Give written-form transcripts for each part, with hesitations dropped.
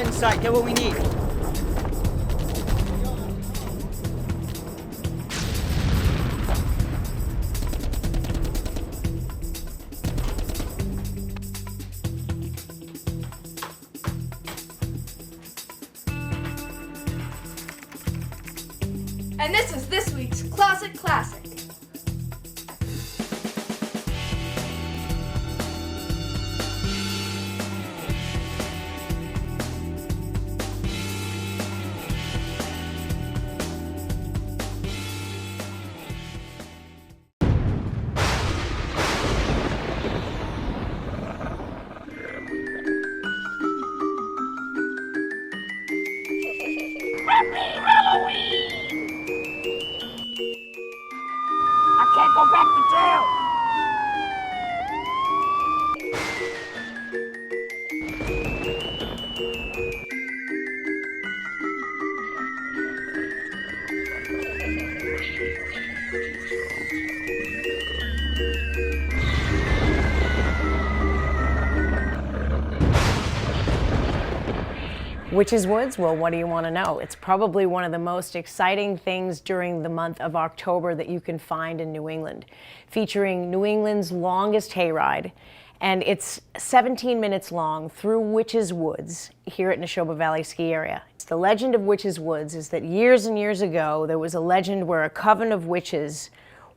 Get inside. Get what we need. And this is this week's Classic Classic. Can't go back to jail! Witches Woods? Well, what do you want to know? It's probably one of the most exciting things during the month of October that you can find in New England, featuring New England's longest hayride, and it's 17 minutes long through Witches Woods here at Neshoba Valley Ski Area. The legend of Witches Woods is that years and years ago, there was a legend where a coven of witches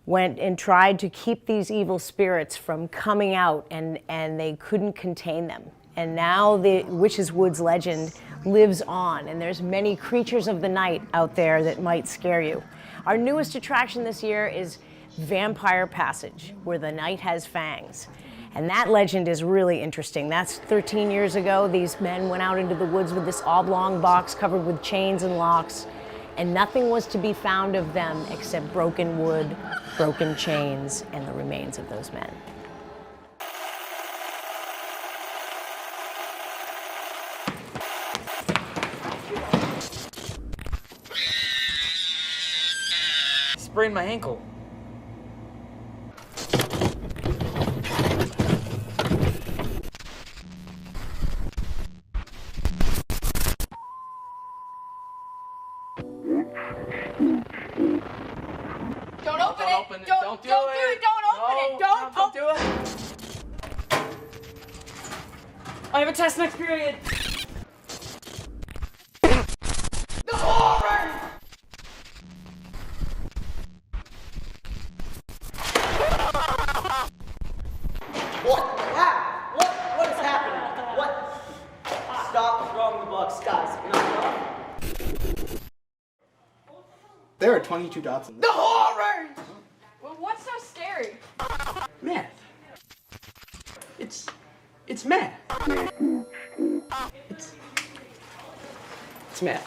went and tried to keep these evil spirits from coming out, and they couldn't contain them. And now the Witches Woods legend lives on, and there's many creatures of the night out there that might scare you. Our newest attraction this year is Vampire Passage, where the night has fangs. And that legend is really interesting. That's 13 years ago. These men went out into the woods with this oblong box covered with chains and locks, and nothing was to be found of them except broken wood, broken chains, and the remains of those men. Sprained my ankle. Don't open it! Don't do it! Don't open it! Don't do it! I have a test next period. The horror! What is happening? What? Stop throwing the box, guys. Enough. There are 22 dots in The this. horror! Well, what's so scary? Math. It's math. It's math.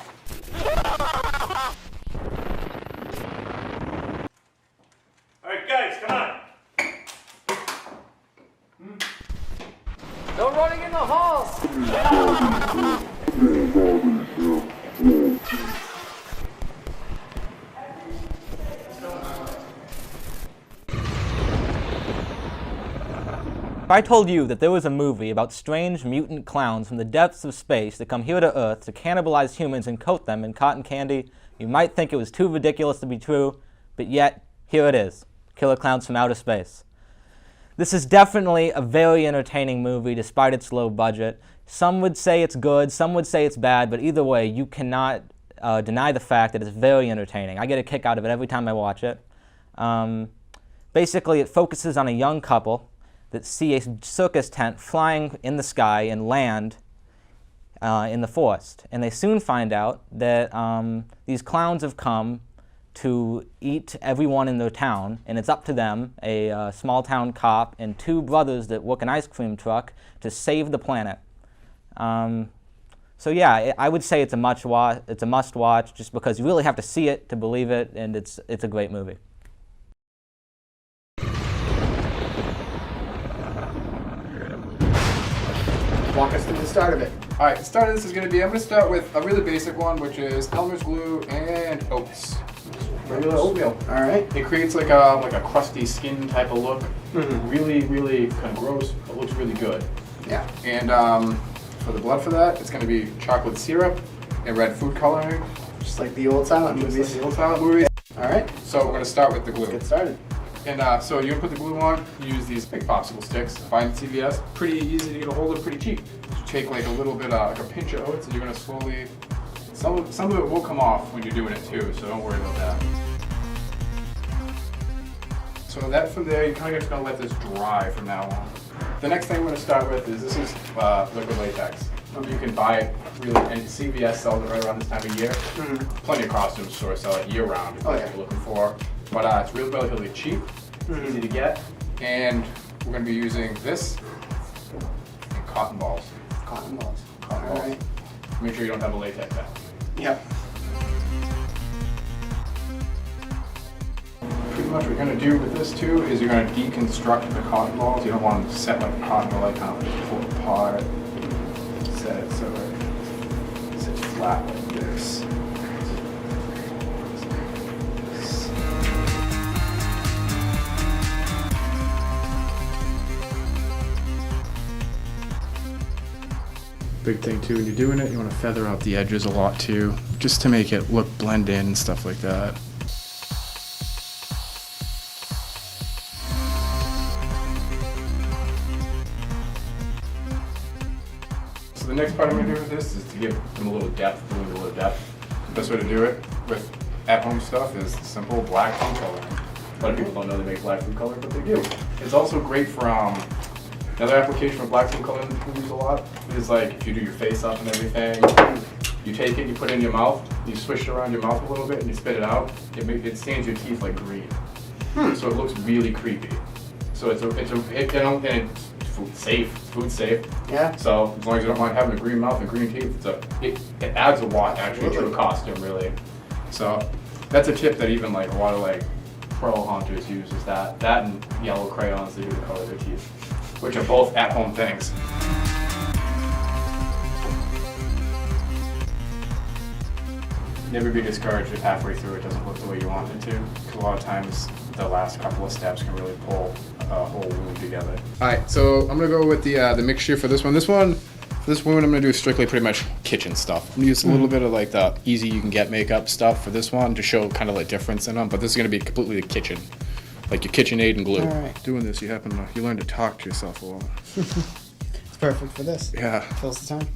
All right, guys, come on. No running in the halls! If I told you that there was a movie about strange mutant clowns from the depths of space that come here to Earth to cannibalize humans and coat them in cotton candy, you might think it was too ridiculous to be true, but yet, here it is. Killer Clowns from Outer Space. This is definitely a very entertaining movie despite its low budget. Some would say it's good, some would say it's bad, but either way, you cannot deny the fact that it's very entertaining. I get a kick out of it every time I watch it. Basically, it focuses on a young couple that see a circus tent flying in the sky and land in the forest. And they soon find out that these clowns have come to eat everyone in their town, and it's up to them, a small town cop and two brothers that work an ice cream truck, to save the planet. So yeah, I would say it's a must-watch just because you really have to see it to believe it, and it's a great movie. Walk us through the start of it. All right, the start of this is going to be, I'm going to start with a really basic one, which is Elmer's glue and oats. Regular oatmeal. All right. It creates like a crusty skin type of look. Really, really kind of gross, but looks really good. Yeah. And For the blood for that, it's going to be chocolate syrup and red food coloring. Just like the old silent Just movies. like the old silent movies. All right, So we're going to start with the glue. get started. And so you're going to put the glue on, use these big popsicle sticks. Find CVS, pretty easy to get a hold of, pretty cheap. You take like a little bit, like a pinch of oats, and you're going to slowly, some of it will come off when you're doing it too, so don't worry about that. So that from there, you're kind of just going to let this dry from now on. The next thing I'm going to start with is this is liquid latex. You can buy it really, and CVS sells it right around this time of year. Plenty of costume stores sell it year round if that's what you're looking for. But it's really relatively cheap, easy to get, and we're going to be using this and cotton balls. Cotton balls. Cotton All balls. right. Make sure you don't have a latex back. Yep. Pretty much what you're going to do with this too is you're going to deconstruct the cotton balls. You don't want them to set like a cotton ball, like kind of pull apart. Set it so it sits flat like this. Big thing too, when you're doing it, you want to feather out the edges a lot too, just to make it look blend in and stuff like that. So the next part I'm going to do with this is to give them a little depth, doing a little depth. The best way to do it with at-home stuff is simple black food coloring. A lot of people don't know they make black food coloring, but they do. It's also great for another application for black food coloring that we use a lot is like if you do your face up and everything, you take it, you put it in your mouth, you swish it around your mouth a little bit, and you spit it out. It stains your teeth like green, so it looks really creepy. So it's food safe. It's food safe. Yeah. So as long as you don't mind having a green mouth and green teeth, it adds a lot actually to a costume really. So that's a tip that even like a lot of like pro hunters use is that and yellow crayons they do to color their teeth, which are both at-home things. Never be discouraged if halfway through it doesn't look the way you want it to, because a lot of times the last couple of steps can really pull a whole wound together. All right, so I'm gonna go with the mixture for this one. For this wound, I'm gonna do strictly pretty much kitchen stuff. I'm gonna use a little bit of like the easy you can get makeup stuff for this one to show kind of like difference in them, but this is gonna be completely the kitchen. Like your KitchenAid and glue. All right. Doing this, you learn to talk to yourself a lot. It's perfect for this. Yeah. Fills the time.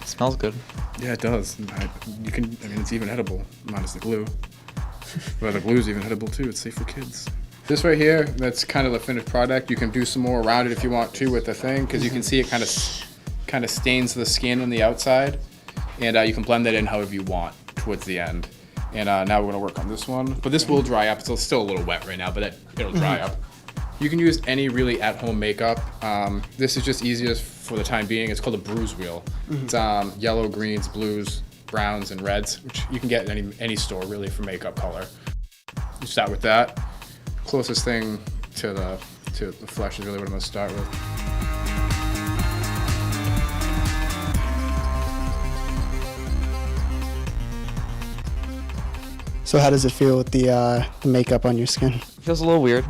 It smells good. Yeah, it does. It's even edible, minus the glue. But the glue's even edible too. It's safe for kids. This right here, that's kind of the finished product. You can do some more around it if you want to with the thing, because you can see it kind of stains the skin on the outside, and you can blend that in however you want towards the end. And now we're gonna work on this one, but this will dry up. It's still a little wet right now, but it'll dry up. You can use any really at-home makeup. This is just easiest for the time being. It's called a Bruised Wheel. It's yellow, greens, blues, browns, and reds, which you can get in any store really for makeup color. You start with that. Closest thing to the flesh is really what I'm gonna start with. So how does it feel with the makeup on your skin? It feels a little weird.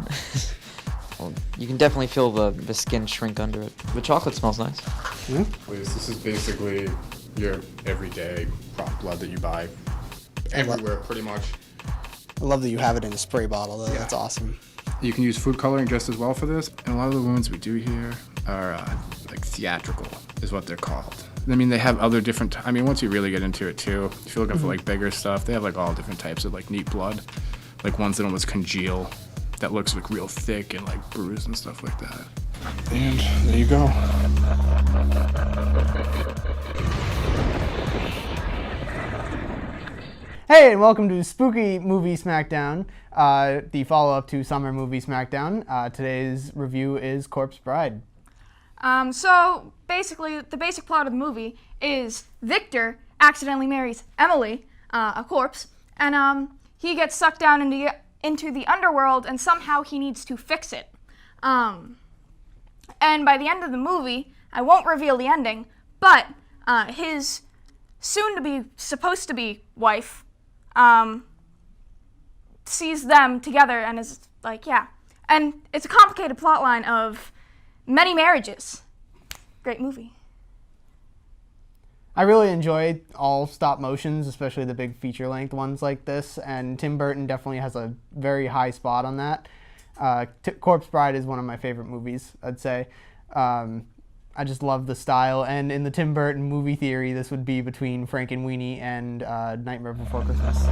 Well, you can definitely feel the skin shrink under it. The chocolate smells nice. Yeah. Please, this is basically your everyday prop blood that you buy everywhere, pretty much. I love that you have it in a spray bottle, though. Yeah. That's awesome. You can use food coloring just as well for this. And a lot of the wounds we do here are like theatrical, is what they're called. I mean, they have other different. Once you really get into it too, if you're looking for like bigger stuff, they have like all different types of like neat blood, like ones that almost congeal, that looks like real thick and like bruised and stuff like that. And there you go. Hey, and welcome to Spooky Movie Smackdown, the follow-up to Summer Movie Smackdown. Today's review is Corpse Bride. So basically, the basic plot of the movie is Victor accidentally marries Emily, a corpse, and he gets sucked down into the underworld, and somehow he needs to fix it. And by the end of the movie, I won't reveal the ending, but his supposed to be wife sees them together and is like, yeah. And it's a complicated plot line of many marriages. Great movie. I really enjoy all stop motions, especially the big feature-length ones like this, and Tim Burton definitely has a very high spot on that. Corpse Bride is one of my favorite movies, I'd say. I just love the style, and in the Tim Burton movie theory, this would be between Frankenweenie and Nightmare Before Christmas.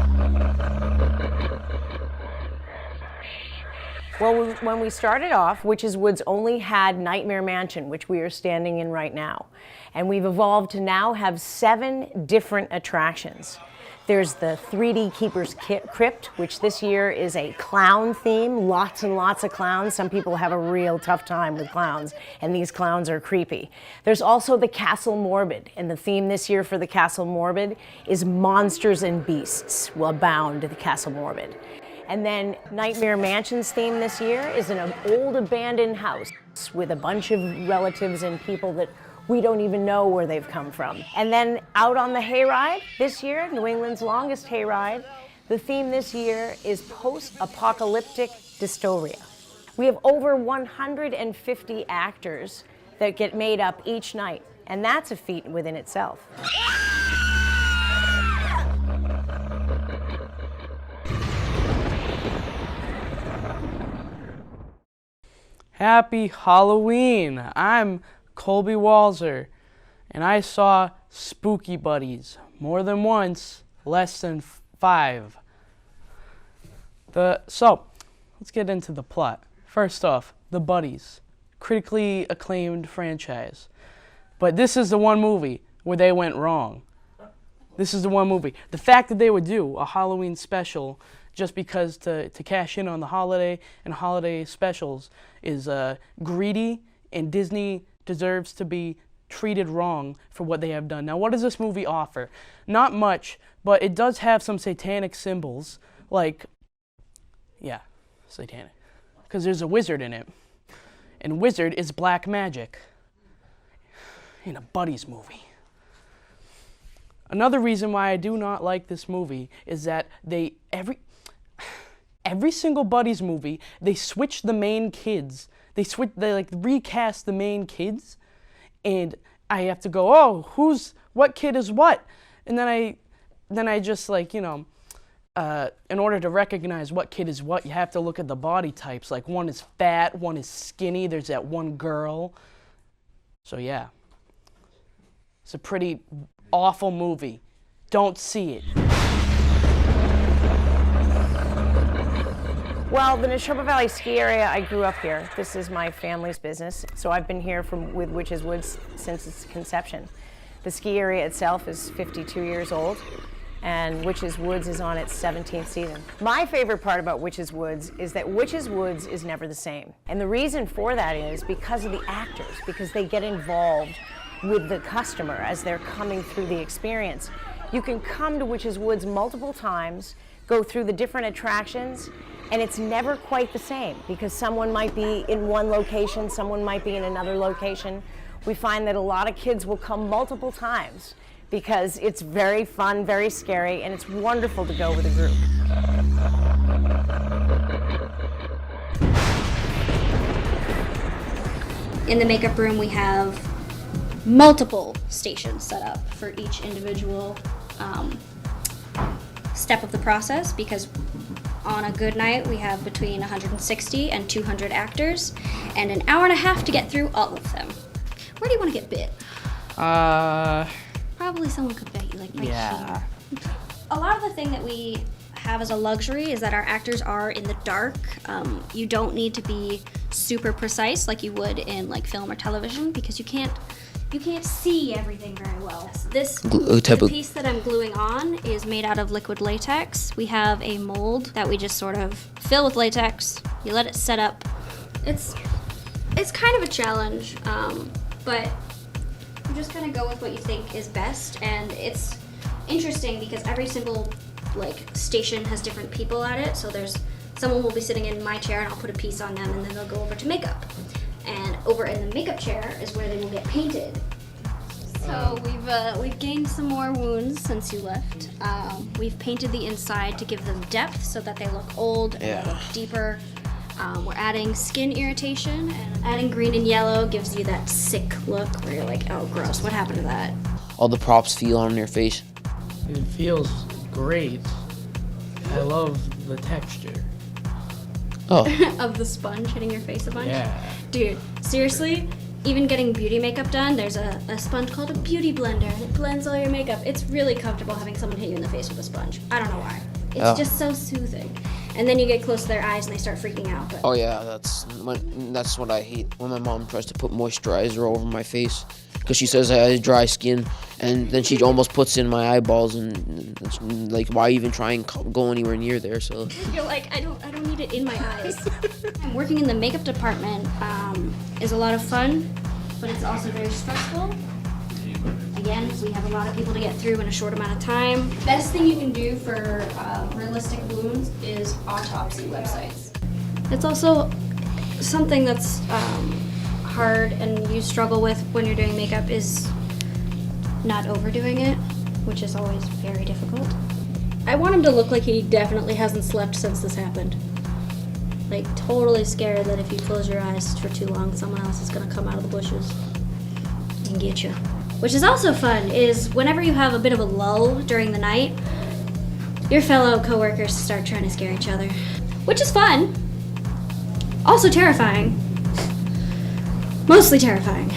Well, when we started off, Witch's Woods only had Nightmare Mansion, which we are standing in right now. And we've evolved to now have 7 different attractions. There's the 3D Keeper's Crypt, which this year is a clown theme, lots and lots of clowns. Some people have a real tough time with clowns, and these clowns are creepy. There's also the Castle Morbid, and the theme this year for the Castle Morbid is monsters and beasts will abound at the Castle Morbid. And then Nightmare Mansion's theme this year is an old abandoned house with a bunch of relatives and people that we don't even know where they've come from. And then out on the hayride this year, New England's longest hayride, the theme this year is post-apocalyptic dystoria. We have over 150 actors that get made up each night, and that's a feat within itself. Happy Halloween! I'm Colby Walzer, and I saw Spooky Buddies more than once, less than 5. So, let's get into the plot. First off, The Buddies, critically acclaimed franchise. But this is the one movie where they went wrong. This is the one movie. The fact that they would do a Halloween special just because to cash in on the holiday and holiday specials is greedy, and Disney deserves to be treated wrong for what they have done. Now, what does this movie offer? Not much, but it does have some satanic symbols, like, yeah, satanic, because there's a wizard in it, and wizard is black magic in a Buddies movie. Another reason why I do not like this movie is that every single Buddies movie, they switch the main kids. They recast the main kids, and I have to go, oh, what kid is what? And then I just in order to recognize what kid is what, you have to look at the body types. Like, one is fat, one is skinny, there's that one girl. So yeah, it's a pretty awful movie. Don't see it. Well, the Neshoba Valley ski area, I grew up here. This is my family's business, so I've been here with Witch's Woods since its conception. The ski area itself is 52 years old, and Witch's Woods is on its 17th season. My favorite part about Witch's Woods is that Witch's Woods is never the same. And the reason for that is because of the actors, because they get involved with the customer as they're coming through the experience. You can come to Witch's Woods multiple times, go through the different attractions, and it's never quite the same because someone might be in one location, someone might be in another location. We find that a lot of kids will come multiple times because it's very fun, very scary, and it's wonderful to go with a group. In the makeup room, we have multiple stations set up for each individual step of the process, because on a good night we have between 160 and 200 actors and an hour and a half to get through all of them. Where do you want to get bit? Probably someone could bite you, like right here. A lot of the thing that we have as a luxury is that our actors are in the dark. You don't need to be super precise like you would in like film or television because you can't see everything very well. The piece that I'm gluing on is made out of liquid latex. We have a mold that we just sort of fill with latex. You let it set up. It's kind of a challenge, but you just kind of go with what you think is best. And it's interesting because every single station has different people at it. So someone will be sitting in my chair and I'll put a piece on them and then they'll go over to makeup. And over in the makeup chair is where they will get painted. So we've gained some more wounds since you left. We've painted the inside to give them depth so that they look old and they look deeper. We're adding skin irritation, and adding green and yellow gives you that sick look where you're like, oh gross, what happened to that? all the props feel on your face? It feels great. I love the texture. Oh. Of the sponge hitting your face a bunch. Yeah. Dude, seriously, even getting beauty makeup done, there's a sponge called a beauty blender, and it blends all your makeup. It's really comfortable having someone hit you in the face with a sponge. I don't know why. It's just so soothing. And then you get close to their eyes and they start freaking out. But Oh yeah, that's what I hate, when my mom tries to put moisturizer over my face, because she says I have dry skin, and then she almost puts it in my eyeballs, and it's like, why even try and go anywhere near there? So you're like, I don't need it in my eyes. Working in the makeup department is a lot of fun, but it's also very stressful. Again, we have a lot of people to get through in a short amount of time. Best thing you can do for realistic wounds is autopsy websites. It's also something that's hard and you struggle with when you're doing makeup is not overdoing it, which is always very difficult. I want him to look like he definitely hasn't slept since this happened. Like, totally scared that if you close your eyes for too long, someone else is gonna come out of the bushes and get you. Which is also fun, is whenever you have a bit of a lull during the night, your fellow coworkers start trying to scare each other. Which is fun. Also terrifying. Mostly terrifying,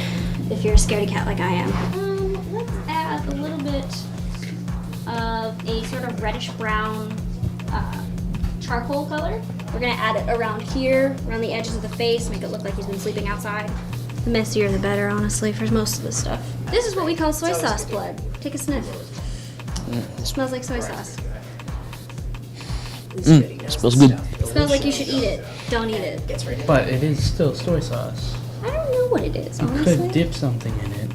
if you're a scaredy cat like I am. Let's add a little bit of a sort of reddish-brown charcoal color. We're gonna add it around here, around the edges of the face, make it look like he's been sleeping outside. The messier the better, honestly, for most of this stuff. This is what we call soy sauce blood. Take a sniff. It smells like soy sauce. it smells good. It smells like you should eat it. Don't eat it. But it is still soy sauce. I don't know what it is, You honestly. could dip something in it.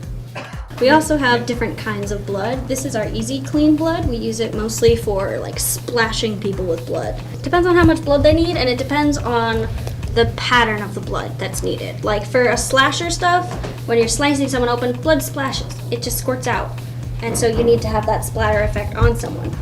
We also have different kinds of blood. This is our easy clean blood. We use it mostly for like splashing people with blood. Depends on how much blood they need, and it depends on the pattern of the blood that's needed. Like for a slasher stuff, when you're slicing someone open, blood splashes. It just squirts out. And so you need to have that splatter effect on someone.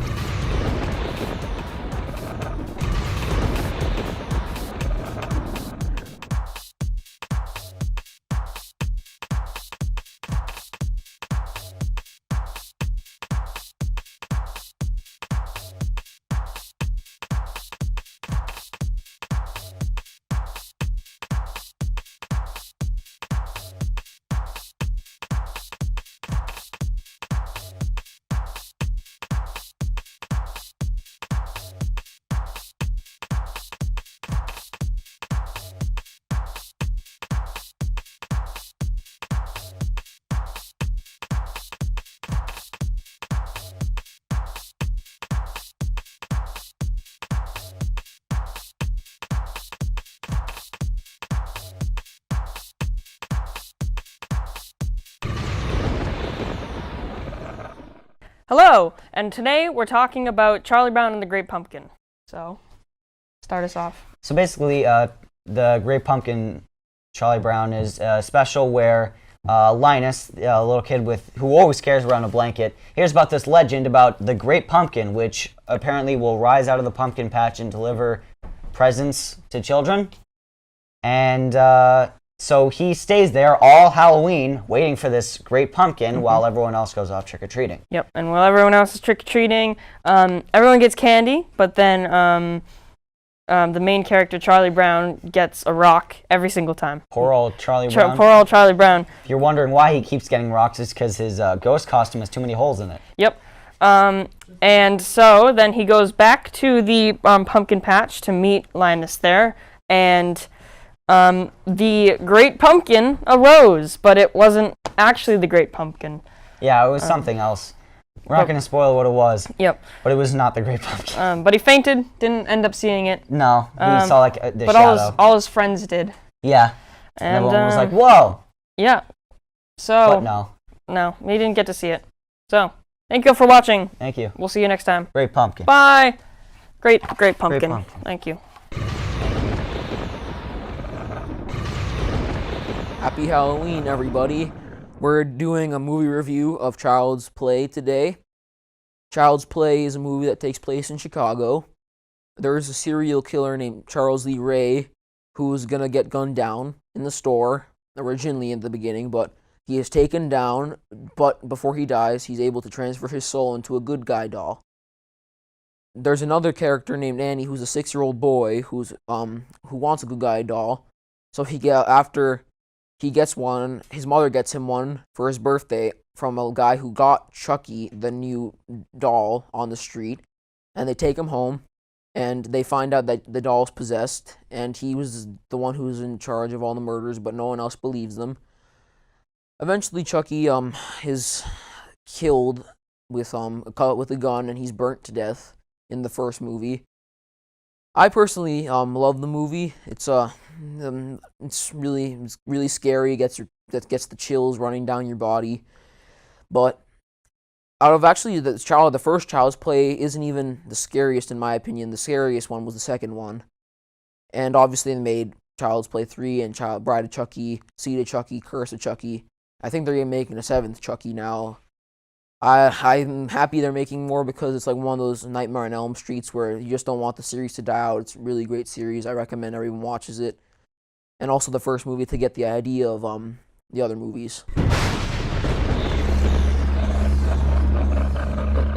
Hello, and today we're talking about Charlie Brown and the Great Pumpkin. So, start us off. So basically, the Great Pumpkin, Charlie Brown, is a special where Linus, a little kid who always carries around a blanket, hears about this legend about the Great Pumpkin, which apparently will rise out of the pumpkin patch and deliver presents to children. And so he stays there all Halloween waiting for this Great Pumpkin while everyone else goes off trick-or-treating. Yep, and while everyone else is trick-or-treating, everyone gets candy, but then the main character, Charlie Brown, gets a rock every single time. Poor old Charlie Brown. Poor old Charlie Brown. If you're wondering why he keeps getting rocks, it's because his ghost costume has too many holes in it. Yep. And so then he goes back to the pumpkin patch to meet Linus there, and the Great Pumpkin arose, but it wasn't actually the Great Pumpkin. Yeah, it was something else. We're not going to spoil what it was. Yep. But it was not the Great Pumpkin. But he fainted, didn't end up seeing it. No, he saw like the but shadow. all his friends did. Yeah. And everyone was like, whoa! Yeah. So. But no. No, he didn't get to see it. So, thank you for watching. Thank you. We'll see you next time. Great Pumpkin. Bye! Great Pumpkin. Great Pumpkin. Thank you. Happy Halloween, everybody. We're doing a movie review of Child's Play today. Child's Play is a movie that takes place in Chicago. There's a serial killer named Charles Lee Ray who's going to get gunned down in the store originally in the beginning, but He is taken down, but before he dies, he's able to transfer his soul into a good guy doll. There's another character named Annie who's a 6-year-old boy who wants a good guy doll. So after he gets one, his mother gets him one for his birthday from a guy who got Chucky, the new doll, on the street. And they take him home, and they find out that the doll's possessed, and he was the one who's in charge of all the murders, but no one else believes them. Eventually, Chucky is killed with a gun, and he's burnt to death in the first movie. I personally love the movie. It's really scary. It gets the chills running down your body. But out of actually the first Child's Play isn't even the scariest in my opinion. The scariest one was the second one. And obviously they made Child's Play 3 and Bride of Chucky, Seed of Chucky, Curse of Chucky. I think they're making a 7th Chucky now. I'm happy they're making more because it's like one of those Nightmare on Elm Streets where you just don't want the series to die out. It's a really great series. I recommend everyone watches it. And also the first movie to get the idea of the other movies.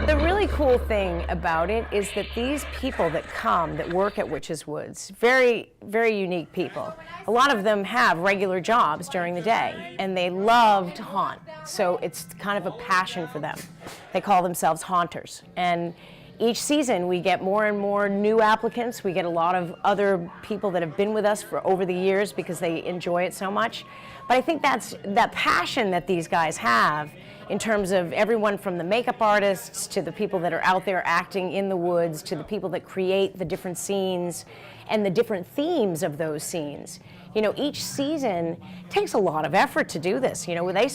The really cool thing about it is that these people that work at Witches Woods, very, very unique people. A lot of them have regular jobs during the day, and they love to haunt. So it's kind of a passion for them. They call themselves haunters. And each season we get more and more new applicants. We get a lot of other people that have been with us for over the years because they enjoy it so much. But I think that passion that these guys have in terms of everyone from the makeup artists to the people that are out there acting in the woods to the people that create the different scenes and the different themes of those scenes. You know, each season takes a lot of effort to do this. You know, they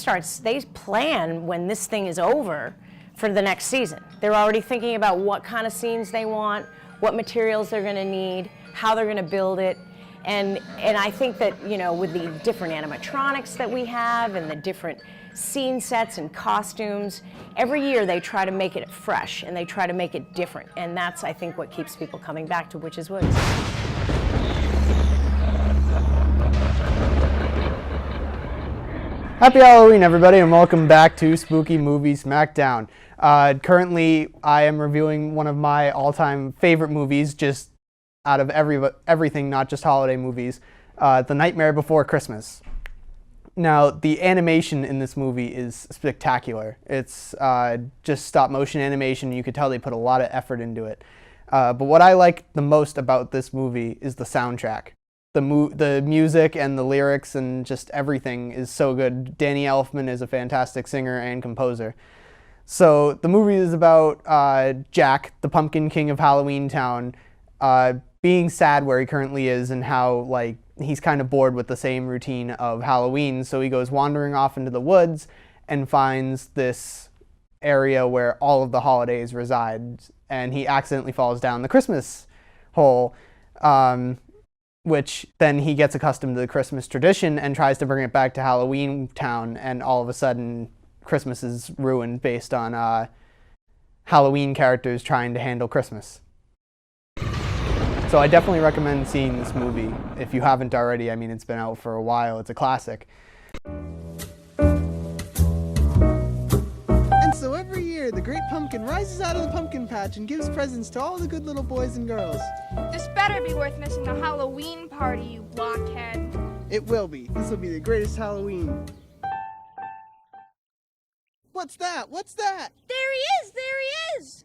plan when this thing is over for the next season. They're already thinking about what kind of scenes they want, what materials they're going to need, how they're going to build it. And I think that, you know, with the different animatronics that we have and the different scene sets and costumes, every year they try to make it fresh and they try to make it different. And that's, I think, what keeps people coming back to Witches Woods. Happy Halloween, everybody, and welcome back to Spooky Movie Smackdown. Currently, I am reviewing one of my all-time favorite movies, just out of everything, not just holiday movies, The Nightmare Before Christmas. Now, the animation in this movie is spectacular. It's just stop-motion animation. You could tell they put a lot of effort into it. But what I like the most about this movie is the soundtrack. The music and the lyrics and just everything is so good. Danny Elfman is a fantastic singer and composer. So the movie is about Jack, the Pumpkin King of Halloween Town, being sad where he currently is and how, like, he's kind of bored with the same routine of Halloween. So he goes wandering off into the woods and finds this area where all of the holidays reside. And he accidentally falls down the Christmas hole, which then he gets accustomed to the Christmas tradition and tries to bring it back to Halloween Town. And all of a sudden, Christmas is ruined based on Halloween characters trying to handle Christmas. So I definitely recommend seeing this movie if you haven't already. I mean, it's been out for a while. It's a classic. And so every year, the Great Pumpkin rises out of the pumpkin patch and gives presents to all the good little boys and girls. This better be worth missing the Halloween party, you blockhead. It will be. This will be the greatest Halloween. What's that? What's that? There he is! There he is!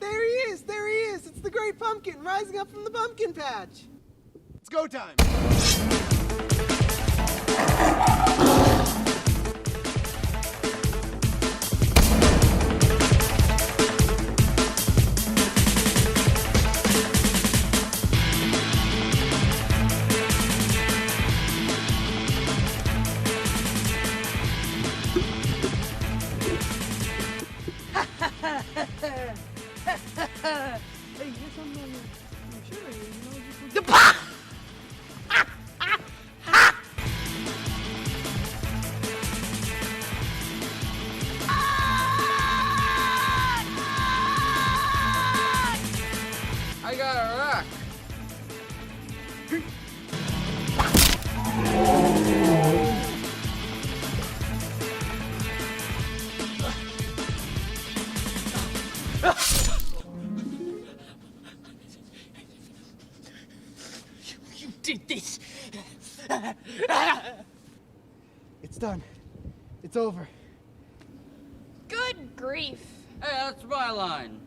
There he is! There he is! It's the Great Pumpkin rising up from the pumpkin patch! It's go time! Hey, get some chili, you know, just... You did this. It's done. It's over. Good grief. Hey, that's my line.